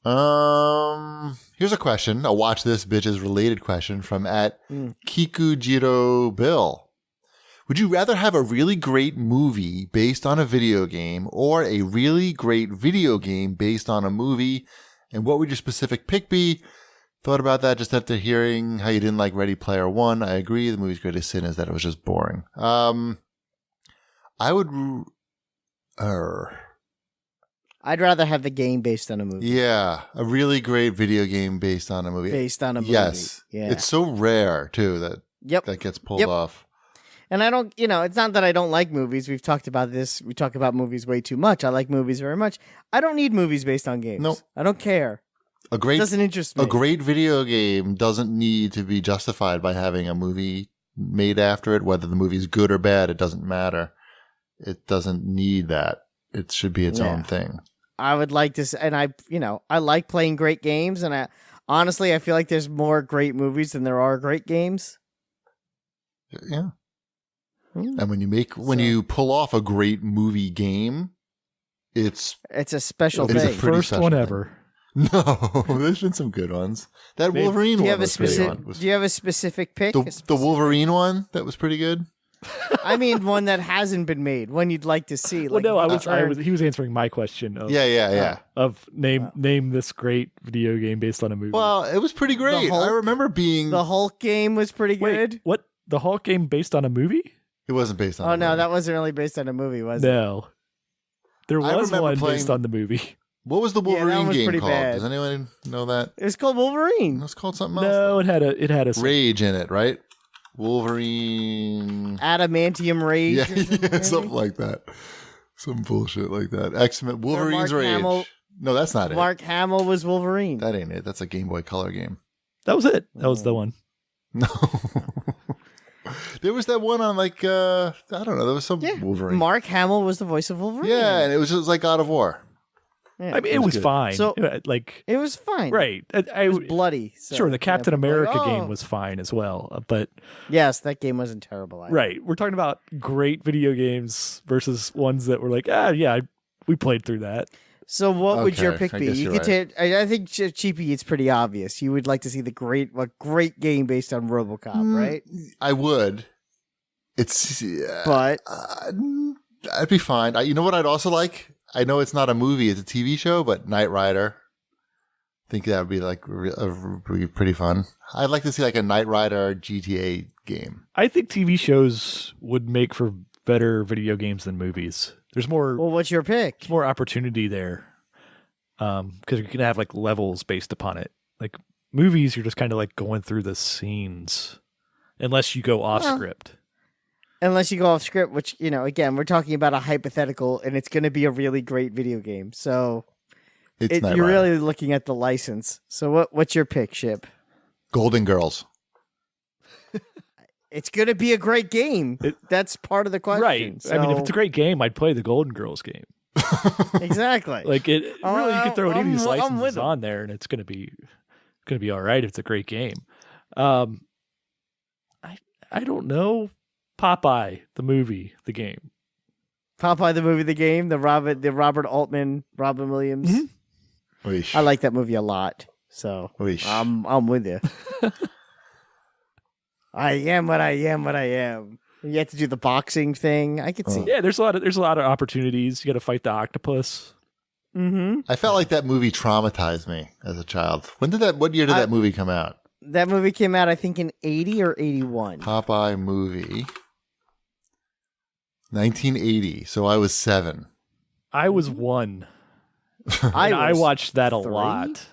Here's a question, a watch this bitches related question from at Kikujiro Bill. Would you rather have a really great movie based on a video game or a really great video game based on a movie? And what would your specific pick be? Thought about that just after hearing how you didn't like Ready Player One. I agree. The movie's greatest sin is that it was just boring. I would... I'd rather have the game based on a movie. Yeah, a really great video game based on a movie. Based on a movie. Yes. Yeah. It's so rare, too, that that gets pulled off. And I don't, it's not that I don't like movies. We've talked about this. We talk about movies way too much. I like movies very much. I don't need movies based on games. Nope. I don't care. It doesn't interest me. A great video game doesn't need to be justified by having a movie made after it. Whether the movie's good or bad, it doesn't matter. It doesn't need that. It should be its own thing. I would like to, and I like playing great games, and honestly, I feel like there's more great movies than there are great games. Yeah. And when you pull off a great movie game, it's a special thing. thing. First one ever. No, there's been some good ones. That Wolverine one was pretty good. Do you have a specific pick? The Wolverine one that was pretty good. I mean, one that hasn't been made. One you'd like to see. Well, no, he was answering my question. Of name this great video game based on a movie. Well, it was pretty great. I remember the Hulk game was pretty good. What? The Hulk game based on a movie? It wasn't based on. Oh no, that wasn't really based on a movie, was it? No, there was one based on the movie. What was the Wolverine game called? Bad. Does anyone know that? It was called Wolverine. It was called something else. No, it had a Rage in it, right? Wolverine. Adamantium Rage. Yeah, something like that. Some bullshit like that. X-Men. Wolverine's Rage. No, that's not it. Mark Hamill was Wolverine. That ain't it. That's a Game Boy Color game. That was it. That was the one. No. There was that one on I don't know. There was some Wolverine. Mark Hamill was the voice of Wolverine. Yeah, and it was just like God of War. Yeah, I mean, it was fine. So, it was fine. Right. It was bloody. So, sure, the Captain America game was fine as well. But yes, that game wasn't terrible either. Right. We're talking about great video games versus ones that were like, we played through that. So what would your pick be? You could I think Cheapy, it's pretty obvious. You would like to see a great game based on RoboCop, right? I would. But I'd be fine. You know what I'd also like? I know it's not a movie; it's a TV show. But Knight Rider. I think that would be pretty fun. I'd like to see a Knight Rider GTA game. I think TV shows would make for better video games than movies. There's more. Well, what's your pick? There's more opportunity there, because you can have levels based upon it. Like movies, you're just kind of going through the scenes, unless you go off script. Unless you go off script, which again, we're talking about a hypothetical, and it's going to be a really great video game. So you're really looking at the license. So what's your pick, Ship? Golden Girls. It's going to be a great game. That's part of the question. Right. So... I mean, if it's a great game, I'd play the Golden Girls game. Exactly. Really, you can throw any of these licenses on there, and it's going to be all right if it's a great game. I don't know. Popeye, the movie, the game. Popeye, the movie, the game. The Robert Altman, Robin Williams. Mm-hmm. I like that movie a lot. So I'm with you. I am what I am. You have to do the boxing thing. I could see. Yeah, there's a lot of opportunities. You got to fight the octopus. Mm-hmm. I felt like that movie traumatized me as a child. What year did that movie come out? That movie came out, I think, in 80 or 81. Popeye movie. 1980. So I was 7. I was 1. I watched that a lot.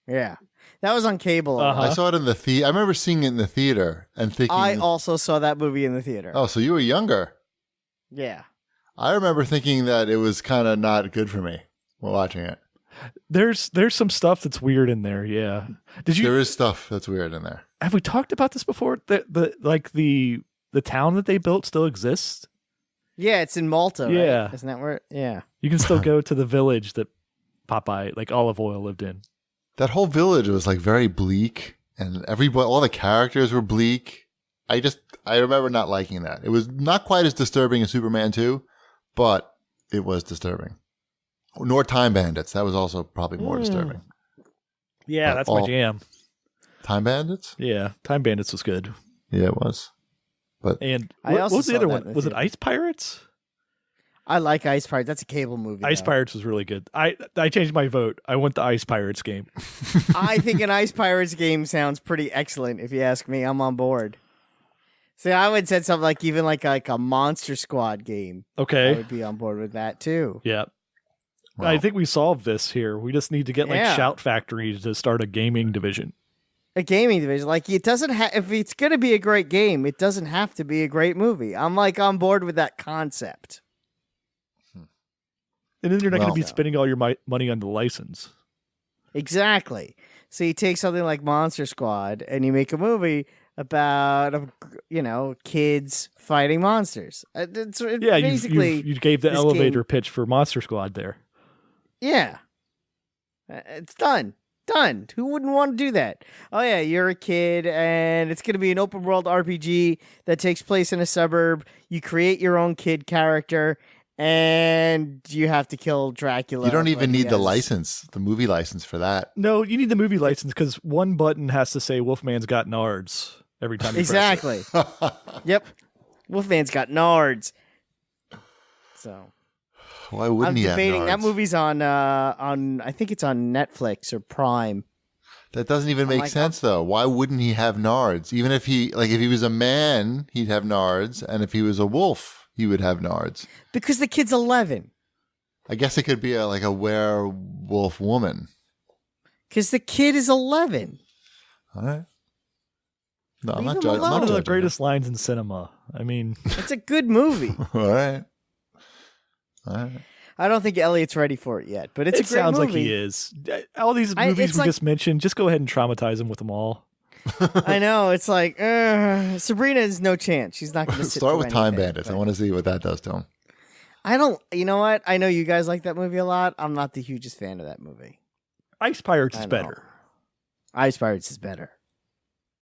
Yeah. That was on cable. I saw it in the theater. I remember seeing it in the theater and thinking... I also saw that movie in the theater. Oh, so you were younger. Yeah. I remember thinking that it was kind of not good for me while watching it. There's some stuff that's weird in there, yeah. There is stuff that's weird in there. Have we talked about this before? The town that they built still exists? Yeah, it's in Malta, yeah. Right? Isn't that where... Yeah. You can still go to the village that Popeye, Olive Oil, lived in. That whole village was very bleak, and all the characters were bleak. I remember not liking that. It was not quite as disturbing as Superman 2, but it was disturbing. Nor Time Bandits. That was also probably more disturbing. Yeah, that's my jam. Time Bandits? Yeah, Time Bandits was good. Yeah, it was. And what was the other one? Was it Ice Pirates? I like Ice Pirates. That's a cable movie. Ice Pirates was really good. I changed my vote. I want the Ice Pirates game. I think an Ice Pirates game sounds pretty excellent. If you ask me, I'm on board. See, I would say something like even like a Monster Squad game. Okay, I would be on board with that too. Yeah, well, I think we solved this here. We just need to get like Shout Factory to start a gaming division. A gaming division, like it doesn't have. If it's going to be a great game, it doesn't have to be a great movie. I'm like on board with that concept. And then you're not going to be spending all your money on the license. Exactly. So you take something like Monster Squad and you make a movie about, kids fighting monsters. Basically, you gave the elevator pitch for Monster Squad there. Yeah. It's done. Done. Who wouldn't want to do that? Oh, yeah, you're a kid, and it's going to be an open world RPG that takes place in a suburb. You create your own kid character, and you have to kill Dracula. You don't even need the license, the movie license for that. No, you need the movie license because one button has to say Wolfman's got nards every time you press it. Yep. Wolfman's got nards. So... Why wouldn't he have nards? That movie's on I think it's on Netflix or Prime. That doesn't even make sense though. Why wouldn't he have nards? Even if he was a man, he'd have nards, and if he was a wolf, he would have nards. Because the kid's 11. I guess it could be a werewolf woman. Because the kid is 11. All right. No, I'm not judging. It's one of the greatest lines in cinema. I mean, it's a good movie. All right. I don't think Elliot's ready for it yet, but it's a great movie. It sounds like he is. All these movies we just mentioned, just go ahead and traumatize him with them all. I know. It's like, Sabrina has no chance. She's not going to start with Time Bandits. I want to see what that does to him. You know what? I know you guys like that movie a lot. I'm not the hugest fan of that movie. Ice Pirates is better. Ice Pirates is better.